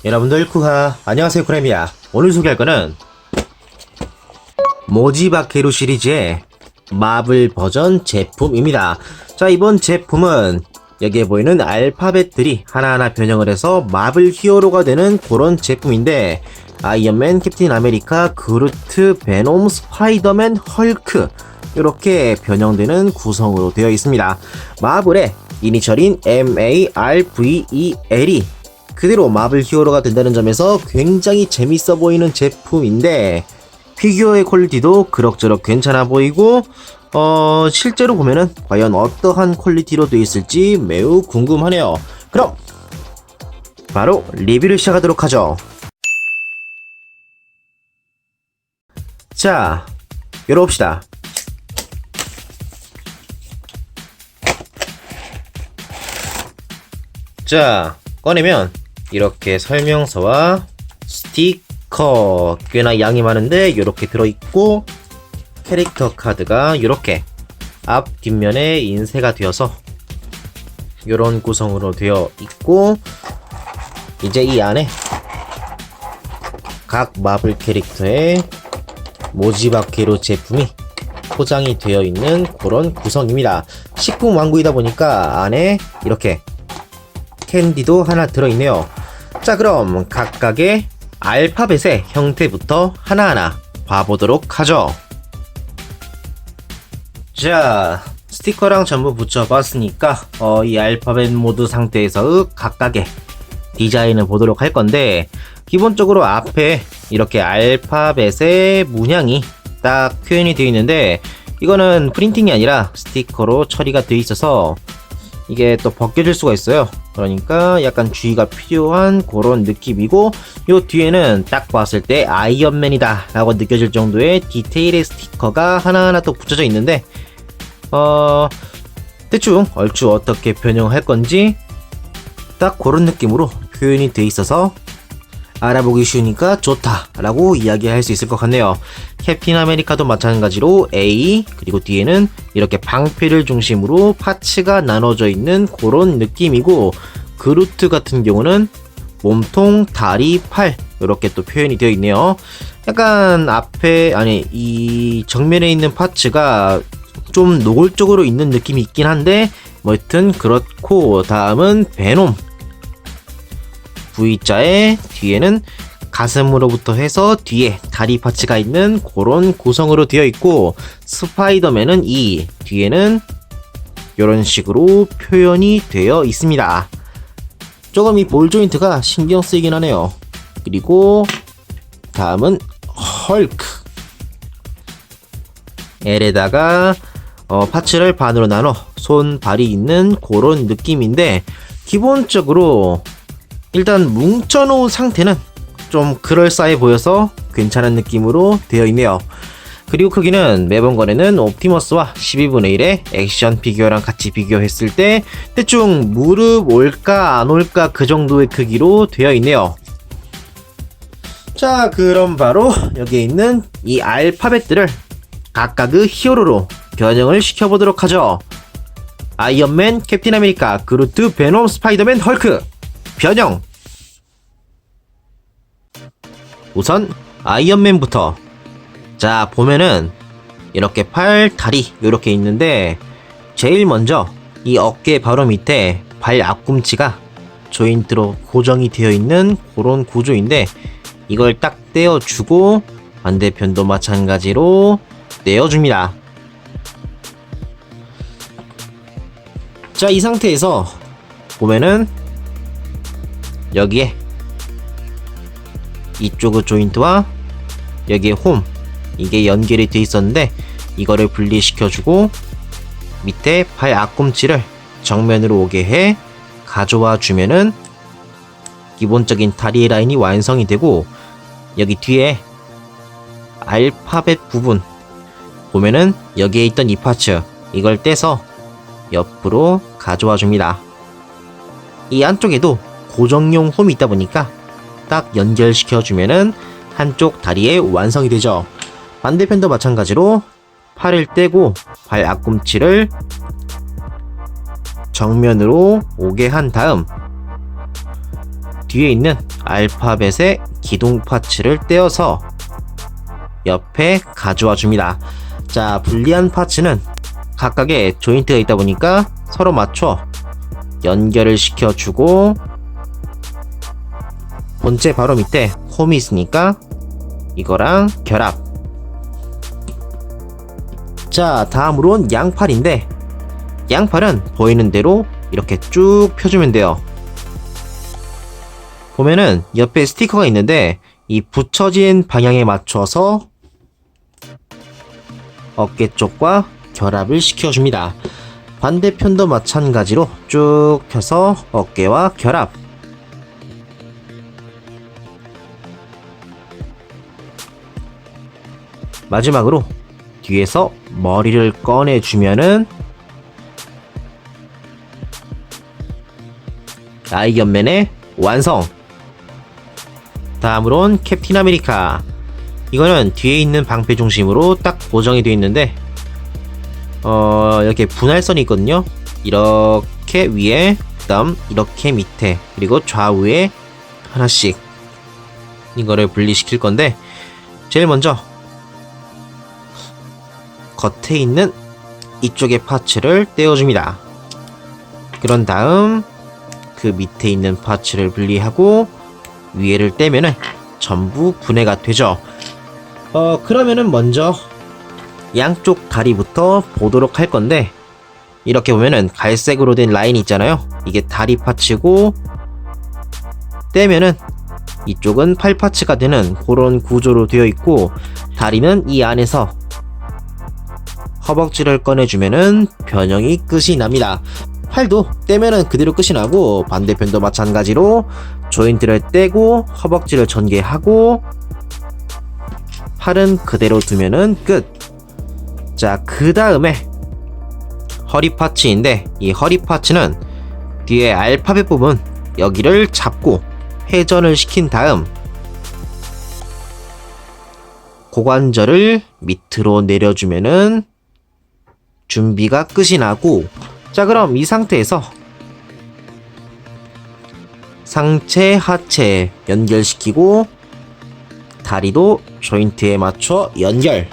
여러분들 안녕하세요, 쿠레미야. 오늘 소개할 거는 모지바케루 시리즈의 마블 버전 제품입니다. 자, 이번 제품은 여기에 보이는 알파벳들이 하나하나 변형을 해서 마블 히어로가 되는 그런 제품인데, 아이언맨, 캡틴 아메리카, 그루트, 베놈, 스파이더맨, 헐크 이렇게 변형되는 구성으로 되어 있습니다. 마블의 이니셜인 MARVEL이 그대로 마블 히어로가 된다는 점에서 굉장히 재밌어 보이는 제품인데, 피규어의 퀄리티도 그럭저럭 괜찮아 보이고 실제로 보면은 과연 어떠한 퀄리티로 되어 있을지 매우 궁금하네요. 그럼 바로 리뷰를 시작하도록 하죠. 자, 열어봅시다. 자, 꺼내면 이렇게 설명서와 스티커, 꽤나 양이 많은데 이렇게 들어있고, 캐릭터 카드가 이렇게 앞 뒷면에 인쇄가 되어서 이런 구성으로 되어 있고, 이제 이 안에 각 마블 캐릭터의 모지바케루 제품이 포장이 되어 있는 그런 구성입니다. 식품 완구이다 보니까 안에 이렇게 캔디도 하나 들어있네요. 자, 그럼 각각의 알파벳의 형태부터 하나하나 봐보도록 하죠. 자, 스티커랑 전부 붙여봤으니까 이 알파벳 모드 상태에서 각각의 디자인을 보도록 할 건데, 기본적으로 앞에 이렇게 알파벳의 문양이 딱 표현이 되어 있는데, 이거는 프린팅이 아니라 스티커로 처리가 되어 있어서 이게 또 벗겨질 수가 있어요. 그러니까 약간 주의가 필요한 그런 느낌이고, 요 뒤에는 딱 봤을 때 아이언맨이다 라고 느껴질 정도의 디테일의 스티커가 하나하나 또 붙여져 있는데, 대충 얼추 어떻게 변형할 건지 딱 그런 느낌으로 표현이 돼 있어서 알아보기 쉬우니까 좋다 라고 이야기할 수 있을 것 같네요. 캡틴 아메리카도 마찬가지로 A, 그리고 뒤에는 이렇게 방패를 중심으로 파츠가 나눠져 있는 그런 느낌이고, 그루트 같은 경우는 몸통, 다리, 팔 이렇게 또 표현이 되어 있네요. 약간 이 정면에 있는 파츠가 좀 노골적으로 있는 느낌이 있긴 한데, 뭐 여튼 그렇고, 다음은 베놈, V자의 뒤에는 가슴으로부터 해서 뒤에 다리 파츠가 있는 그런 구성으로 되어 있고, 스파이더맨은 이 뒤에는 이런 식으로 표현이 되어 있습니다. 조금 이 볼 조인트가 신경 쓰이긴 하네요. 그리고 다음은 헐크, L에다가 파츠를 반으로 나눠 손, 발이 있는 그런 느낌인데, 기본적으로 일단 뭉쳐놓은 상태는 좀 그럴싸해 보여서 괜찮은 느낌으로 되어 있네요. 그리고 크기는 매번 거래는 옵티머스와 12분의 1의 액션 피규어랑 같이 비교했을 때 대충 무릎 올까 안 올까 그 정도의 크기로 되어 있네요. 자, 그럼 바로 여기에 있는 이 알파벳들을 각각의 히어로로 변형을 시켜보도록 하죠. 아이언맨, 캡틴 아메리카, 그루트, 베놈, 스파이더맨, 헐크 변형! 우선 아이언맨부터. 자, 보면은 이렇게 팔, 다리 이렇게 있는데, 제일 먼저 이 어깨 바로 밑에 발 앞꿈치가 조인트로 고정이 되어 있는 그런 구조인데, 이걸 딱 떼어주고 반대편도 마찬가지로 떼어줍니다. 자, 이 상태에서 보면은 여기에 이쪽의 조인트와 여기에 홈, 이게 연결이 되어 있었는데 이거를 분리시켜주고 밑에 발 앞꿈치를 정면으로 오게 해 가져와 주면은 기본적인 다리의 라인이 완성이 되고, 여기 뒤에 알파벳 부분 보면은 여기에 있던 이 파츠, 이걸 떼서 옆으로 가져와 줍니다. 이 안쪽에도 고정용 홈이 있다 보니까 딱 연결시켜 주면은 한쪽 다리에 완성이 되죠. 반대편도 마찬가지로 팔을 떼고 발 앞꿈치를 정면으로 오게 한 다음 뒤에 있는 알파벳의 기둥 파츠를 떼어서 옆에 가져와 줍니다. 자, 분리한 파츠는 각각의 조인트가 있다 보니까 서로 맞춰 연결을 시켜주고, 본체 바로 밑에 홈이 있으니까 이거랑 결합. 자, 다음으론 양팔인데, 양팔은 보이는 대로 이렇게 쭉 펴주면 돼요. 보면은 옆에 스티커가 있는데 이 붙여진 방향에 맞춰서 어깨 쪽과 결합을 시켜줍니다. 반대편도 마찬가지로 쭉 펴서 어깨와 결합. 마지막으로 뒤에서 머리를 꺼내주면은 아이언맨의 완성! 다음으론 캡틴 아메리카. 이거는 뒤에 있는 방패 중심으로 딱 고정이 되어 있는데, 이렇게 분할선이 있거든요. 이렇게 위에, 그 다음 이렇게 밑에, 그리고 좌우에 하나씩 이거를 분리시킬 건데, 제일 먼저 겉에 있는 이쪽의 파츠를 떼어줍니다. 그런 다음 그 밑에 있는 파츠를 분리하고 위에를 떼면은 전부 분해가 되죠. 그러면은 먼저 양쪽 다리부터 보도록 할 건데, 이렇게 보면은 갈색으로 된 라인이 있잖아요. 이게 다리 파츠고, 떼면은 이쪽은 팔 파츠가 되는 그런 구조로 되어 있고, 다리는 이 안에서 허벅지를 꺼내주면은 변형이 끝이 납니다. 팔도 떼면은 그대로 끝이 나고, 반대편도 마찬가지로 조인트를 떼고 허벅지를 전개하고 팔은 그대로 두면은 끝. 자, 그 다음에 허리 파츠인데, 이 허리 파츠는 뒤에 알파벳 부분 여기를 잡고 회전을 시킨 다음 고관절을 밑으로 내려주면은 준비가 끝이 나고, 자, 그럼 이 상태에서 상체, 하체 연결시키고 다리도 조인트에 맞춰 연결.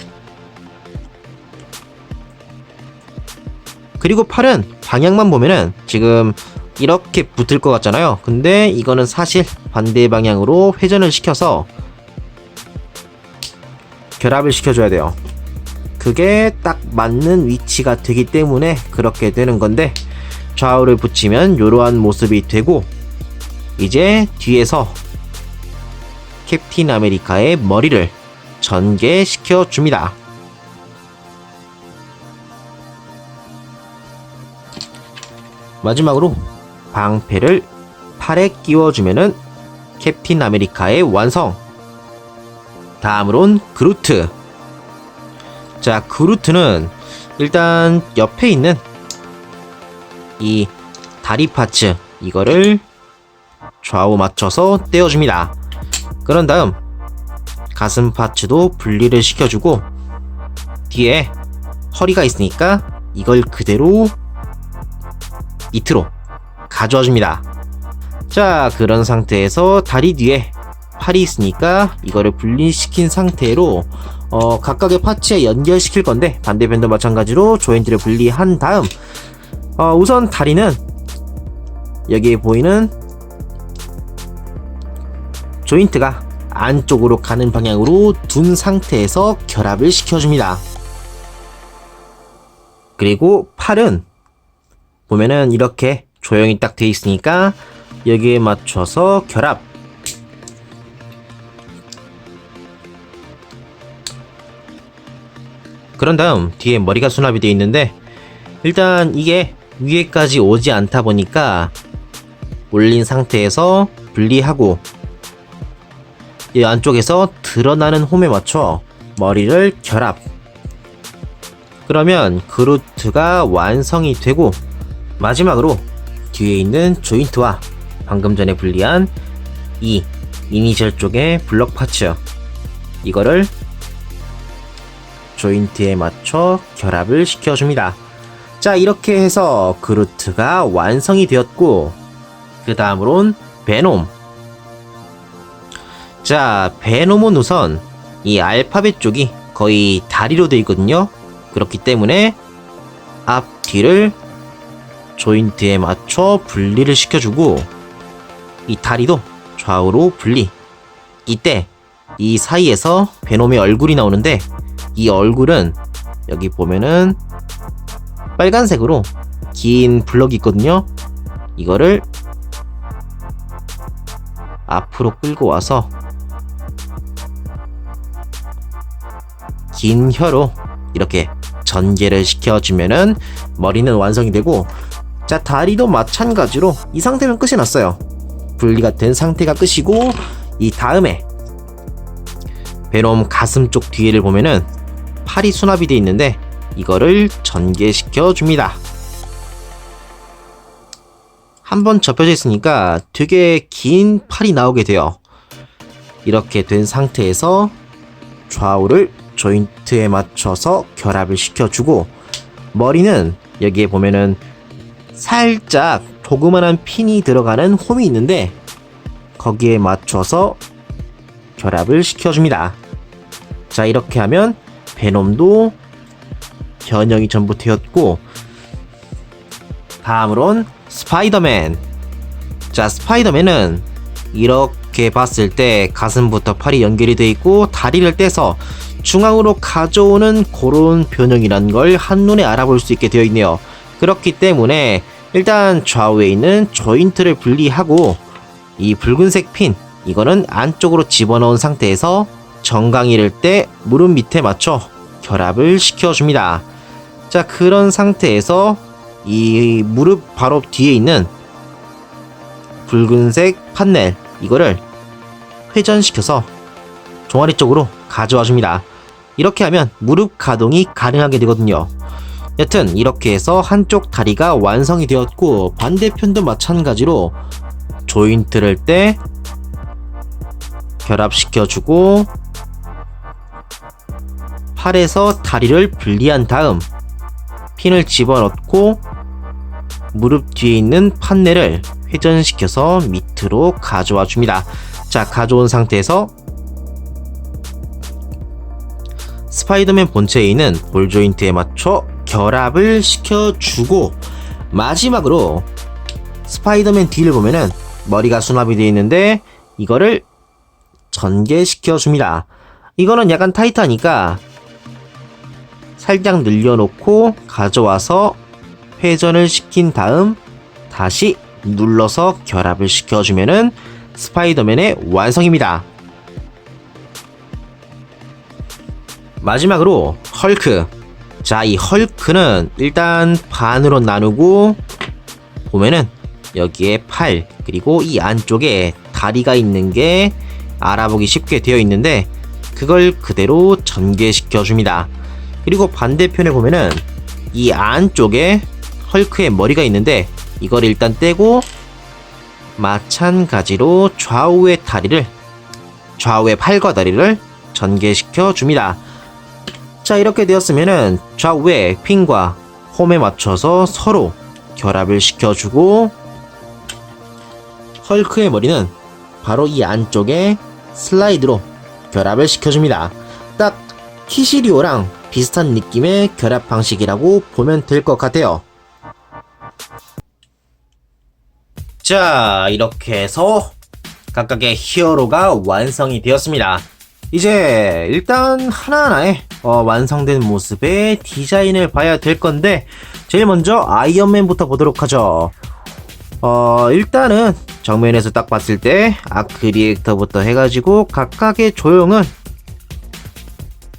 그리고 팔은 방향만 보면은 지금 이렇게 붙을 것 같잖아요. 근데 이거는 사실 반대 방향으로 회전을 시켜서 결합을 시켜줘야 돼요. 그게 딱 맞는 위치가 되기 때문에 그렇게 되는 건데, 좌우를 붙이면 이러한 모습이 되고, 이제 뒤에서 캡틴 아메리카의 머리를 전개시켜 줍니다. 마지막으로 방패를 팔에 끼워주면은 캡틴 아메리카의 완성! 다음으론 그루트. 자, 그루트는 일단 옆에 있는 이 다리 파츠, 이거를 좌우 맞춰서 떼어줍니다. 그런 다음 가슴 파츠도 분리를 시켜주고, 뒤에 허리가 있으니까 이걸 그대로 밑으로 가져와 줍니다. 자, 그런 상태에서 다리 뒤에 팔이 있으니까 이거를 분리시킨 상태로 각각의 파츠에 연결시킬 건데, 반대편도 마찬가지로 조인트를 분리한 다음 우선 다리는 여기에 보이는 조인트가 안쪽으로 가는 방향으로 둔 상태에서 결합을 시켜줍니다. 그리고 팔은 보면은 이렇게 조형이 딱 돼 있으니까 여기에 맞춰서 결합. 그런 다음 뒤에 머리가 수납이 되어 있는데, 일단 이게 위에까지 오지 않다 보니까 올린 상태에서 분리하고, 이 안쪽에서 드러나는 홈에 맞춰 머리를 결합. 그러면 그루트가 완성이 되고, 마지막으로 뒤에 있는 조인트와 방금 전에 분리한 이 이니셜 쪽의 블럭 파츠, 이거를 조인트에 맞춰 결합을 시켜줍니다. 자, 이렇게 해서 그루트가 완성이 되었고, 그 다음으론 베놈. 자, 베놈은 우선 이 알파벳 쪽이 거의 다리로 되어 있거든요. 그렇기 때문에 앞, 뒤를 조인트에 맞춰 분리를 시켜주고 이 다리도 좌우로 분리. 이때 이 사이에서 베놈의 얼굴이 나오는데 이 얼굴은 여기 보면은 빨간색으로 긴 블럭이 있거든요. 이거를 앞으로 끌고 와서 긴 혀로 이렇게 전개를 시켜주면은 머리는 완성이 되고, 자, 다리도 마찬가지로 이 상태면 끝이 났어요. 분리가 된 상태가 끝이고, 이 다음에 베놈 가슴 쪽 뒤를 보면은 팔이 수납이 되어 있는데 이거를 전개시켜 줍니다. 한번 접혀져 있으니까 되게 긴 팔이 나오게 돼요. 이렇게 된 상태에서 좌우를 조인트에 맞춰서 결합을 시켜주고, 머리는 여기에 보면은 살짝 조그만한 핀이 들어가는 홈이 있는데 거기에 맞춰서 결합을 시켜줍니다. 자, 이렇게 하면 베놈도 변형이 전부 되었고, 다음으론 스파이더맨. 자, 스파이더맨은 이렇게 봤을 때 가슴부터 팔이 연결이 되어 있고 다리를 떼서 중앙으로 가져오는 그런 변형이라는 걸 한눈에 알아볼 수 있게 되어 있네요. 그렇기 때문에 일단 좌우에 있는 조인트를 분리하고 이 붉은색 핀, 이거는 안쪽으로 집어넣은 상태에서 정강이를 때 무릎 밑에 맞춰 결합을 시켜줍니다. 자, 그런 상태에서 이 무릎 바로 뒤에 있는 붉은색 판넬, 이거를 회전시켜서 종아리 쪽으로 가져와 줍니다. 이렇게 하면 무릎 가동이 가능하게 되거든요. 여튼 이렇게 해서 한쪽 다리가 완성이 되었고, 반대편도 마찬가지로 조인트를 때 결합시켜주고 팔에서 다리를 분리한 다음 핀을 집어넣고 무릎 뒤에 있는 판넬을 회전시켜서 밑으로 가져와 줍니다. 자, 가져온 상태에서 스파이더맨 본체에 있는 볼 조인트에 맞춰 결합을 시켜주고, 마지막으로 스파이더맨 뒤를 보면은 머리가 수납이 되어 있는데 이거를 전개시켜 줍니다. 이거는 약간 타이트하니까 살짝 늘려놓고 가져와서 회전을 시킨 다음 다시 눌러서 결합을 시켜주면은 스파이더맨의 완성입니다. 마지막으로 헐크. 자, 이 헐크는 일단 반으로 나누고 보면은 여기에 팔, 그리고 이 안쪽에 다리가 있는 게 알아보기 쉽게 되어 있는데 그걸 그대로 전개시켜 줍니다. 그리고 반대편에 보면은 이 안쪽에 헐크의 머리가 있는데 이걸 일단 떼고 마찬가지로 좌우의 팔과 다리를 전개시켜 줍니다. 자, 이렇게 되었으면은 좌우의 핀과 홈에 맞춰서 서로 결합을 시켜주고, 헐크의 머리는 바로 이 안쪽에 슬라이드로 결합을 시켜줍니다. 딱 키시리오랑 비슷한 느낌의 결합 방식이라고 보면 될 것 같아요. 자, 이렇게 해서 각각의 히어로가 완성이 되었습니다. 이제 일단 하나하나의 완성된 모습의 디자인을 봐야 될 건데, 제일 먼저 아이언맨부터 보도록 하죠. 일단은 정면에서 딱 봤을 때 아크 리액터부터 해가지고 각각의 조형은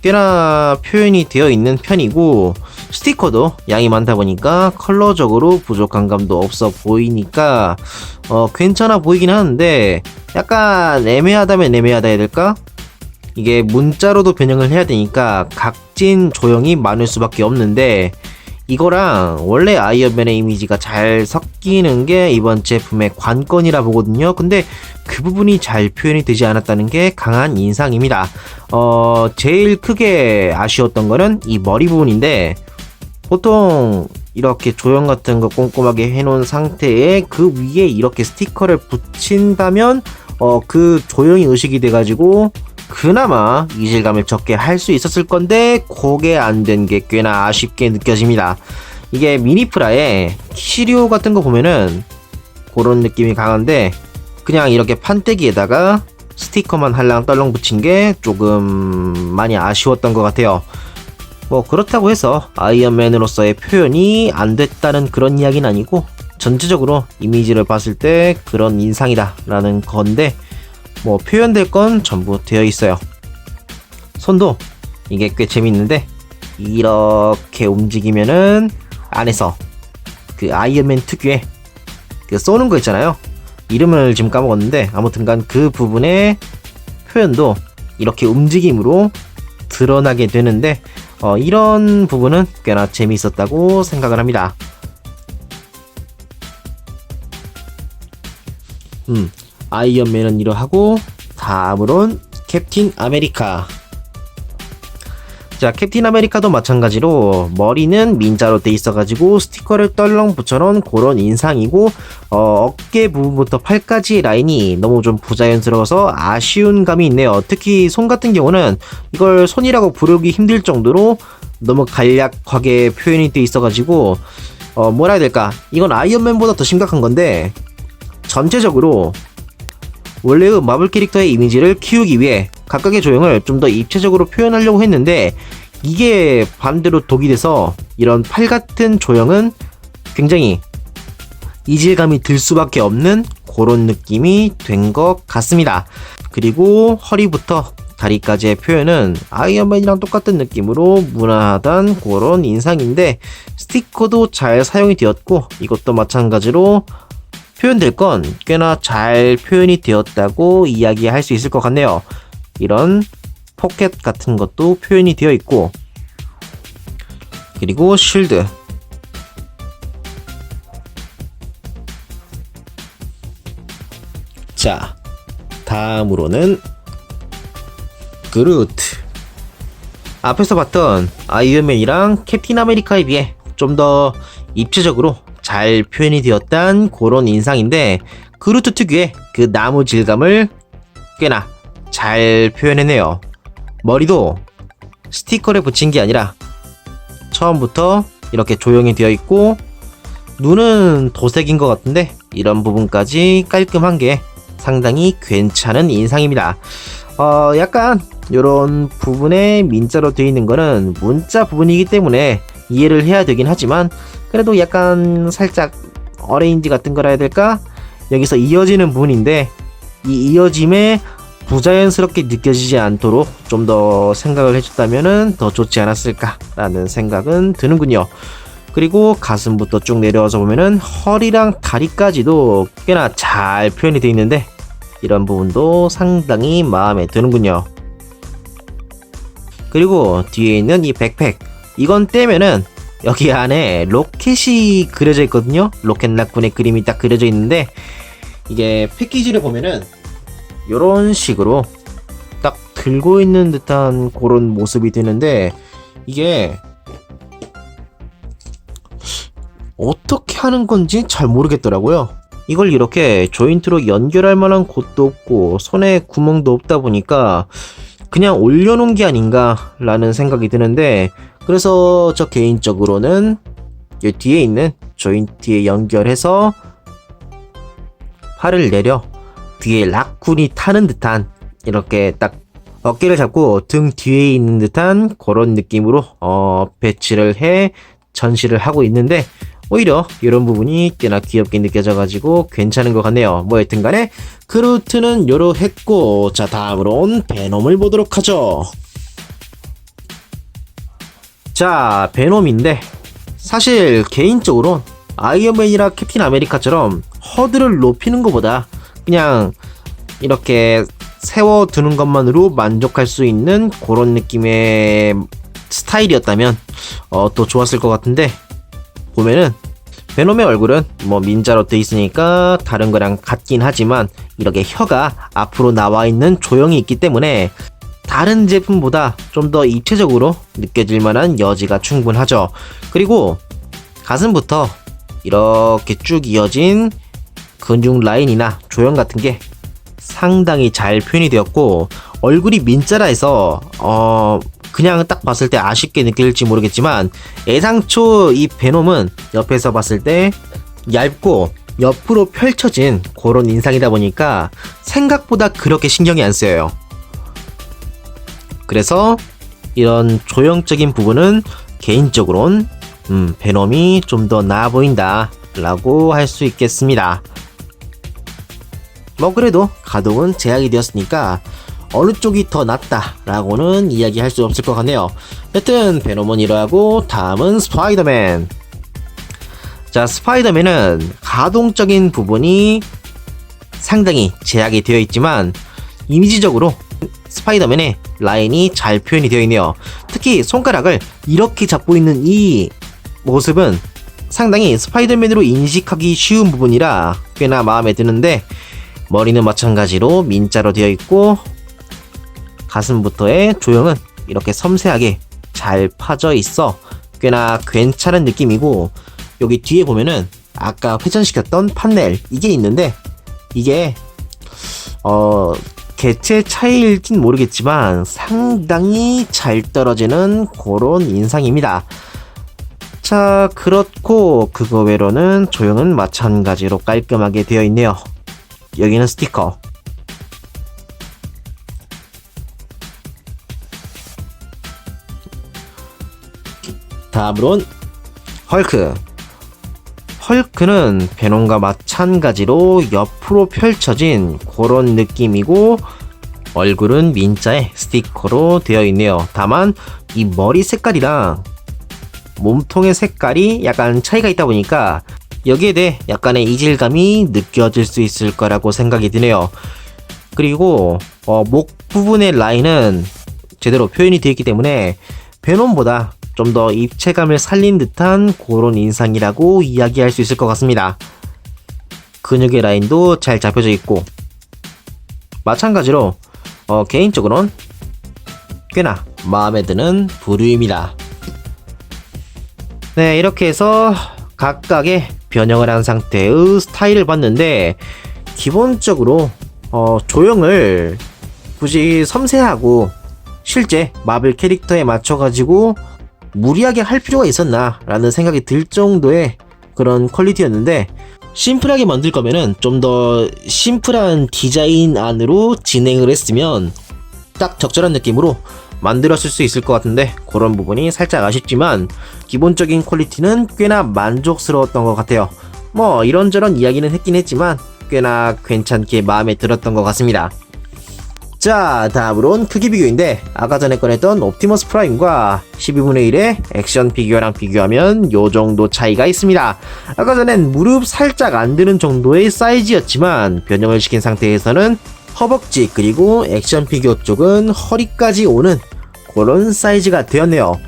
꽤나 표현이 되어 있는 편이고, 스티커도 양이 많다 보니까 컬러적으로 부족한 감도 없어 보이니까 괜찮아 보이긴 하는데, 약간 애매하다면 애매하다 해야 될까? 이게 문자로도 변형을 해야 되니까 각진 조형이 많을 수밖에 없는데, 이거랑 원래 아이언맨의 이미지가 잘 섞이는 게 이번 제품의 관건이라 보거든요. 근데 그 부분이 잘 표현이 되지 않았다는 게 강한 인상입니다. 제일 크게 아쉬웠던 거는 이 머리 부분인데, 보통 이렇게 조형 같은 거 꼼꼼하게 해놓은 상태에 그 위에 이렇게 스티커를 붙인다면 그 조형이 의식이 돼가지고 그나마 이질감을 적게 할 수 있었을 건데 그게 안 된 게 꽤나 아쉽게 느껴집니다. 이게 미니프라의 키리오 같은 거 보면은 그런 느낌이 강한데 그냥 이렇게 판때기에다가 스티커만 할랑떨렁 붙인 게 조금 많이 아쉬웠던 것 같아요. 뭐 그렇다고 해서 아이언맨으로서의 표현이 안 됐다는 그런 이야기는 아니고 전체적으로 이미지를 봤을 때 그런 인상이다 라는 건데 뭐 표현될 건 전부 되어 있어요. 손도 이게 꽤 재밌는데 이렇게 움직이면은 안에서 그 아이언맨 특유의 그 쏘는 거 있잖아요. 이름을 지금 까먹었는데 아무튼간 그 부분의 표현도 이렇게 움직임으로 드러나게 되는데 이런 부분은 꽤나 재미있었다고 생각을 합니다. 아이언맨은 이러하고 다음으론 캡틴 아메리카. 자, 캡틴 아메리카도 마찬가지로 머리는 민자로 돼 있어가지고 스티커를 떨렁 붙여놓은 그런 인상이고 어깨 부분부터 팔까지 라인이 너무 좀 부자연스러워서 아쉬운 감이 있네요. 특히 손 같은 경우는 이걸 손이라고 부르기 힘들 정도로 너무 간략하게 표현이 돼 있어가지고 뭐라 해야 될까, 이건 아이언맨보다 더 심각한 건데 전체적으로 원래의 마블 캐릭터의 이미지를 키우기 위해 각각의 조형을 좀 더 입체적으로 표현하려고 했는데 이게 반대로 독이 돼서 이런 팔 같은 조형은 굉장히 이질감이 들 수밖에 없는 그런 느낌이 된 것 같습니다. 그리고 허리부터 다리까지의 표현은 아이언맨이랑 똑같은 느낌으로 무난하단 그런 인상인데 스티커도 잘 사용이 되었고 이것도 마찬가지로 표현될 건 꽤나 잘 표현이 되었다고 이야기할 수 있을 것 같네요. 이런 포켓 같은 것도 표현이 되어 있고 그리고 쉴드, 자 다음으로는 그루트. 앞에서 봤던 아이언맨이랑 캡틴 아메리카에 비해 좀 더 입체적으로 잘 표현이 되었단 그런 인상인데 그루트 특유의 그 나무 질감을 꽤나 잘 표현해내요. 머리도 스티커를 붙인 게 아니라 처음부터 이렇게 조형이 되어 있고 눈은 도색인 것 같은데 이런 부분까지 깔끔한 게 상당히 괜찮은 인상입니다. 약간 이런 부분에 민자로 되어 있는 거는 문자 부분이기 때문에 이해를 해야 되긴 하지만 그래도 약간 살짝 어레인지 같은 거라 해야 될까? 여기서 이어지는 부분인데 이 이어짐에 부자연스럽게 느껴지지 않도록 좀 더 생각을 해줬다면 더 좋지 않았을까라는 생각은 드는군요. 그리고 가슴부터 쭉 내려와서 보면은 허리랑 다리까지도 꽤나 잘 표현이 되어 있는데 이런 부분도 상당히 마음에 드는군요. 그리고 뒤에 있는 이 백팩, 이건 떼면은 여기 안에 로켓이 그려져 있거든요. 로켓 낙군의 그림이 딱 그려져 있는데 이게 패키지를 보면은 이런 식으로 딱 들고 있는 듯한 그런 모습이 되는데 이게 어떻게 하는 건지 잘 모르겠더라고요. 이걸 이렇게 조인트로 연결할 만한 곳도 없고 손에 구멍도 없다 보니까 그냥 올려놓은 게 아닌가 라는 생각이 드는데 그래서 저 개인적으로는 이 뒤에 있는 조인트에 연결해서 팔을 내려 뒤에 락군이 타는 듯한 이렇게 딱 어깨를 잡고 등 뒤에 있는 듯한 그런 느낌으로 배치를 해 전시를 하고 있는데 오히려 이런 부분이 꽤나 귀엽게 느껴져가지고 괜찮은 것 같네요. 뭐 여튼간에 그루트는 요로 했고 자 다음으론 베놈을 보도록 하죠. 자 베놈인데 사실 개인적으로 아이언맨이나 캡틴 아메리카처럼 허들을 높이는 것보다 그냥 이렇게 세워두는 것만으로 만족할 수 있는 그런 느낌의 스타일이었다면 또 좋았을 것 같은데 보면은 베놈의 얼굴은 뭐 민자로 돼 있으니까 다른 거랑 같긴 하지만 이렇게 혀가 앞으로 나와 있는 조형이 있기 때문에 다른 제품보다 좀 더 입체적으로 느껴질 만한 여지가 충분하죠. 그리고 가슴부터 이렇게 쭉 이어진 근육 라인이나 조형 같은 게 상당히 잘 표현이 되었고, 얼굴이 민자라 해서 그냥 딱 봤을 때 아쉽게 느낄지 모르겠지만, 애당초 이 베놈은 옆에서 봤을 때 얇고 옆으로 펼쳐진 그런 인상이다 보니까 생각보다 그렇게 신경이 안 쓰여요. 그래서 이런 조형적인 부분은 개인적으로는 베놈이 좀 더 나아 보인다 라고 할 수 있겠습니다. 뭐 그래도 가동은 제약이 되었으니까 어느 쪽이 더 낫다 라고는 이야기할 수 없을 것 같네요. 여튼 베놈은 이러하고 다음은 스파이더맨. 자, 스파이더맨은 가동적인 부분이 상당히 제약이 되어 있지만 이미지적으로 스파이더맨의 라인이 잘 표현이 되어 있네요. 특히 손가락을 이렇게 잡고 있는 이 모습은 상당히 스파이더맨으로 인식하기 쉬운 부분이라 꽤나 마음에 드는데, 머리는 마찬가지로 민자로 되어 있고 가슴부터의 조형은 이렇게 섬세하게 잘 파져 있어 꽤나 괜찮은 느낌이고, 여기 뒤에 보면은 아까 회전시켰던 판넬 이게 있는데, 이게 개체 차이일진 모르겠지만 상당히 잘 떨어지는 그런 인상입니다. 자, 그렇고 그거 외로는 조형은 마찬가지로 깔끔하게 되어 있네요. 여기는 스티커. 다음으론 헐크. 헐크는 베놈과 마찬가지로 옆으로 펼쳐진 그런 느낌이고, 얼굴은 민자의 스티커로 되어 있네요. 다만 이 머리 색깔이랑 몸통의 색깔이 약간 차이가 있다 보니까 여기에 대해 약간의 이질감이 느껴질 수 있을 거라고 생각이 드네요. 그리고 목 부분의 라인은 제대로 표현이 되어 있기 때문에 베놈보다 좀 더 입체감을 살린 듯한 그런 인상이라고 이야기할 수 있을 것 같습니다. 근육의 라인도 잘 잡혀져 있고, 마찬가지로 개인적으로는 꽤나 마음에 드는 부류입니다. 네, 이렇게 해서 각각의 변형을 한 상태의 스타일을 봤는데, 기본적으로 조형을 굳이 섬세하고 실제 마블 캐릭터에 맞춰가지고 무리하게 할 필요가 있었나 라는 생각이 들 정도의 그런 퀄리티였는데, 심플하게 만들 거면은 좀 더 심플한 디자인 안으로 진행을 했으면 딱 적절한 느낌으로 만들었을 수 있을 것 같은데, 그런 부분이 살짝 아쉽지만 기본적인 퀄리티는 꽤나 만족스러웠던 것 같아요. 뭐 이런저런 이야기는 했긴 했지만 꽤나 괜찮게 마음에 들었던 것 같습니다. 자, 다음으론 크기 비교인데, 아까 전에 꺼냈던 옵티머스 프라임과 12분의 1의 액션 피규어랑 비교하면 요 정도 차이가 있습니다. 아까 전엔 무릎 살짝 안 드는 정도의 사이즈였지만 변형을 시킨 상태에서는 허벅지 그리고 액션 피규어 쪽은 허리까지 오는 그런 사이즈가 되었네요.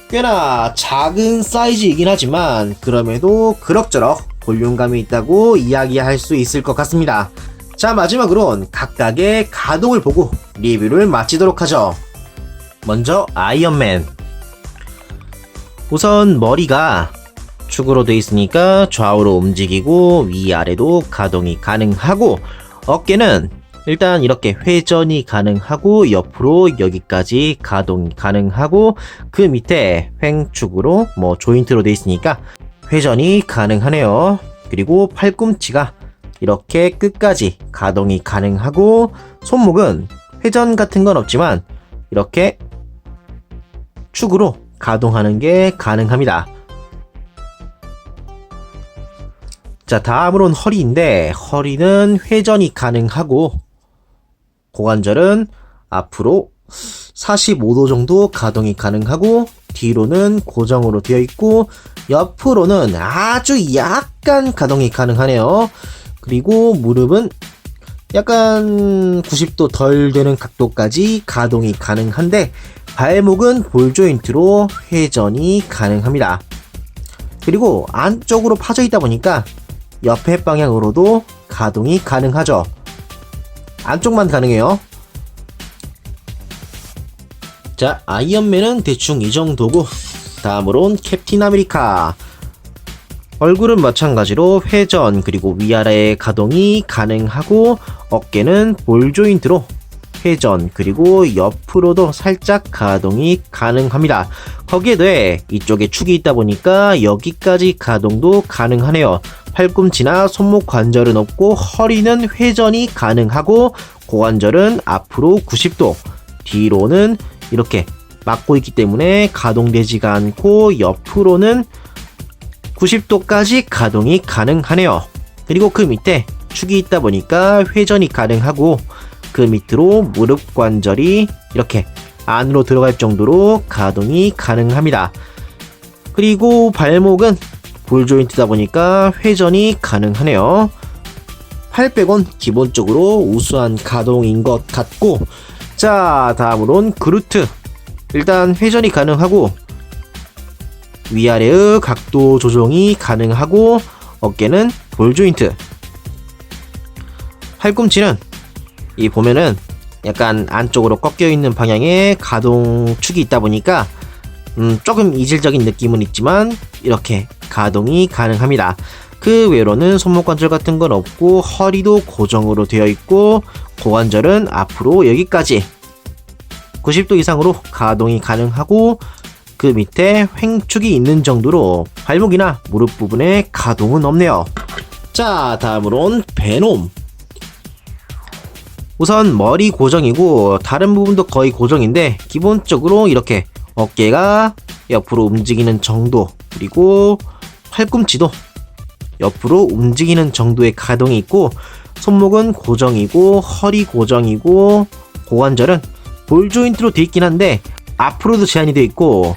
꽤나 작은 사이즈이긴 하지만 그럼에도 그럭저럭 볼륨감이 있다고 이야기할 수 있을 것 같습니다. 자, 마지막으론 각각의 가동을 보고 리뷰를 마치도록 하죠. 먼저 아이언맨. 우선 머리가 축으로 되어 있으니까 좌우로 움직이고 위아래도 가동이 가능하고, 어깨는 일단 이렇게 회전이 가능하고 옆으로 여기까지 가동이 가능하고, 그 밑에 횡축으로 조인트로 되어 있으니까 회전이 가능하네요. 그리고 팔꿈치가 이렇게 끝까지 가동이 가능하고, 손목은 회전 같은 건 없지만 이렇게 축으로 가동하는 게 가능합니다. 자, 다음으로는 허리인데, 허리는 회전이 가능하고 고관절은 앞으로 45도 정도 가동이 가능하고, 뒤로는 고정으로 되어 있고 옆으로는 아주 약간 가동이 가능하네요. 그리고 무릎은 약간 90도 덜 되는 각도까지 가동이 가능한데, 발목은 볼 조인트로 회전이 가능합니다. 그리고 안쪽으로 파져 있다 보니까 옆에 방향으로도 가동이 가능하죠. 안쪽만 가능해요. 자, 아이언맨은 대충 이 정도고, 다음으론 캡틴 아메리카. 얼굴은 마찬가지로 회전 그리고 위아래의 가동이 가능하고, 어깨는 볼 조인트로 회전 그리고 옆으로도 살짝 가동이 가능합니다. 거기에 더해 이쪽에 축이 있다 보니까 여기까지 가동도 가능하네요. 팔꿈치나 손목 관절은 없고 허리는 회전이 가능하고 고관절은 앞으로 90도, 뒤로는 이렇게 막고 있기 때문에 가동되지가 않고 옆으로는 90도까지 가동이 가능하네요. 그리고 그 밑에 축이 있다 보니까 회전이 가능하고 그 밑으로 무릎 관절이 이렇게 안으로 들어갈 정도로 가동이 가능합니다. 그리고 발목은 볼 조인트다 보니까 회전이 가능하네요. 팔 빼곤 기본적으로 우수한 가동인 것 같고, 자, 다음으론 그루트. 일단 회전이 가능하고 위아래의 각도 조정이 가능하고 어깨는 볼 조인트. 팔꿈치는 이 보면은 약간 안쪽으로 꺾여 있는 방향의 가동축이 있다 보니까 조금 이질적인 느낌은 있지만 이렇게 가동이 가능합니다. 그 외로는 손목 관절 같은 건 없고 허리도 고정으로 되어 있고 고관절은 앞으로 여기까지 90도 이상으로 가동이 가능하고 그 밑에 횡축이 있는 정도로 발목이나 무릎 부분에 가동은 없네요. 자, 다음으론 베놈. 우선 머리 고정이고 다른 부분도 거의 고정인데 기본적으로 이렇게 어깨가 옆으로 움직이는 정도, 그리고 팔꿈치도 옆으로 움직이는 정도의 가동이 있고 손목은 고정이고 허리 고정이고 고관절은 볼 조인트로 되어 있긴 한데 앞으로도 제한이 되어 있고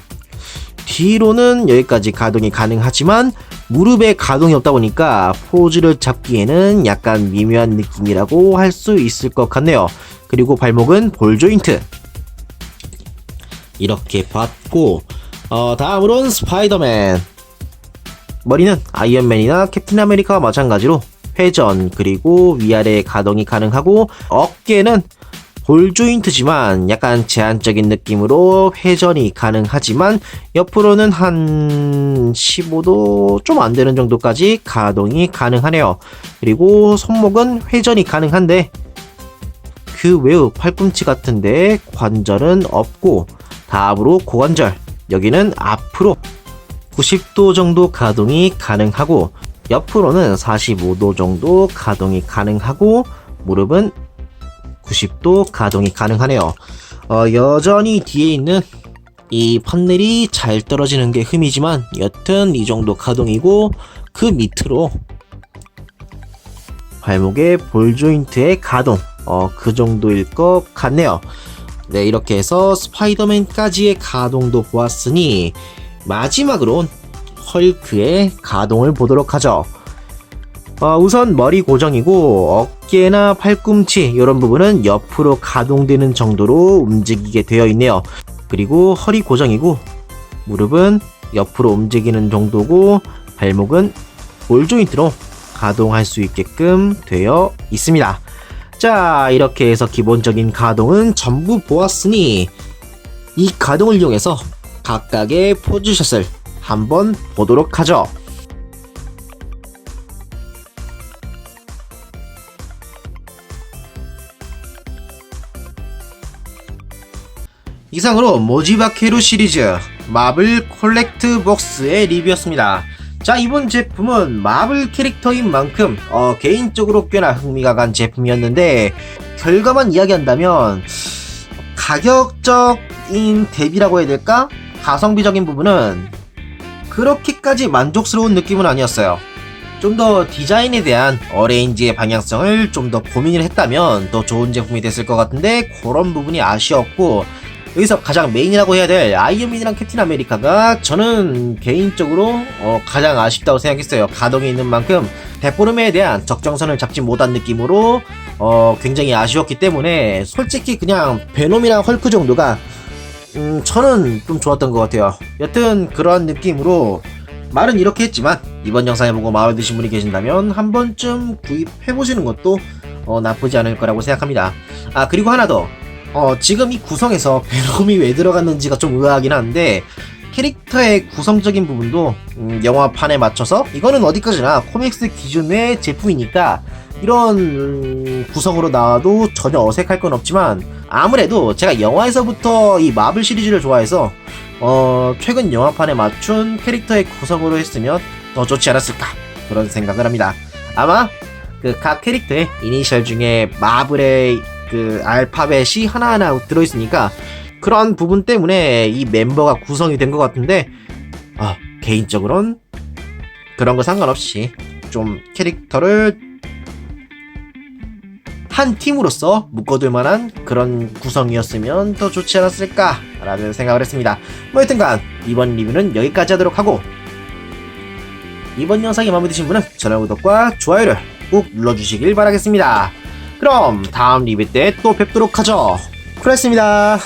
뒤로는 여기까지 가동이 가능하지만 무릎에 가동이 없다 보니까 포즈를 잡기에는 약간 미묘한 느낌이라고 할 수 있을 것 같네요. 그리고 발목은 볼 조인트 이렇게 봤고, 다음으로는 스파이더맨. 머리는 아이언맨이나 캡틴 아메리카와 마찬가지로 회전 그리고 위아래 가동이 가능하고 어깨는 볼 조인트지만 약간 제한적인 느낌으로 회전이 가능하지만 옆으로는 한 15도 좀 안 되는 정도까지 가동이 가능하네요. 그리고 손목은 회전이 가능한데 그 외의 팔꿈치 같은데 관절은 없고 다음으로 고관절. 여기는 앞으로 90도 정도 가동이 가능하고 옆으로는 45도 정도 가동이 가능하고 무릎은 90도 가동이 가능하네요. 여전히 뒤에 있는 이 판넬이 잘 떨어지는 게 흠이지만 여튼 이 정도 가동이고 그 밑으로 발목의 볼 조인트의 가동 그 정도일 것 같네요. 네, 이렇게 해서 스파이더맨까지의 가동도 보았으니 마지막으론 헐크의 가동을 보도록 하죠. 우선 머리 고정이고 어깨나 팔꿈치 이런 부분은 옆으로 가동되는 정도로 움직이게 되어 있네요. 그리고 허리 고정이고 무릎은 옆으로 움직이는 정도고 발목은 볼 조인트로 가동할 수 있게끔 되어 있습니다. 자, 이렇게 해서 기본적인 가동은 전부 보았으니 이 가동을 이용해서 각각의 포즈샷을 한번 보도록 하죠. 이상으로 모지바케루 시리즈 마블 콜렉트 복스의 리뷰였습니다. 자, 이번 제품은 마블 캐릭터인 만큼 개인적으로 꽤나 흥미가 간 제품이었는데 결과만 이야기한다면 가격적인 대비라고 해야 될까? 가성비적인 부분은 그렇게까지 만족스러운 느낌은 아니었어요. 좀 더 디자인에 대한 어레인지의 방향성을 좀 더 고민을 했다면 더 좋은 제품이 됐을 것 같은데 그런 부분이 아쉬웠고, 여기서 가장 메인이라고 해야 될 아이언맨이랑 캡틴 아메리카가 저는 개인적으로 가장 아쉽다고 생각했어요. 가동이 있는 만큼 베포름에 대한 적정선을 잡지 못한 느낌으로 굉장히 아쉬웠기 때문에 솔직히 그냥 베놈이랑 헐크 정도가 저는 좀 좋았던 것 같아요. 여튼 그런 느낌으로 말은 이렇게 했지만 이번 영상을 보고 마음에 드신 분이 계신다면 한 번쯤 구입해보시는 것도 나쁘지 않을 거라고 생각합니다. 그리고 하나 더, 지금 이 구성에서 베놈이 왜 들어갔는지가 좀 의아하긴 한데 캐릭터의 구성적인 부분도 영화판에 맞춰서 이거는 어디까지나 코믹스 기준의 제품이니까 이런 구성으로 나와도 전혀 어색할 건 없지만 아무래도 제가 영화에서부터 이 마블 시리즈를 좋아해서 최근 영화판에 맞춘 캐릭터의 구성으로 했으면 더 좋지 않았을까 그런 생각을 합니다. 아마 그 각 캐릭터의 이니셜 중에 마블의 그 알파벳이 하나하나 들어있으니까 그런 부분 때문에 이 멤버가 구성이 된 것 같은데 개인적으로는 그런 거 상관없이 좀 캐릭터를 한 팀으로서 묶어둘 만한 그런 구성이었으면 더 좋지 않았을까라는 생각을 했습니다. 뭐 여튼간 이번 리뷰는 여기까지 하도록 하고 이번 영상이 마음에 드신 분은 채널 구독과 좋아요를 꾹 눌러주시길 바라겠습니다. 그럼 다음 리뷰 때 또 뵙도록 하죠. 그렇습니다.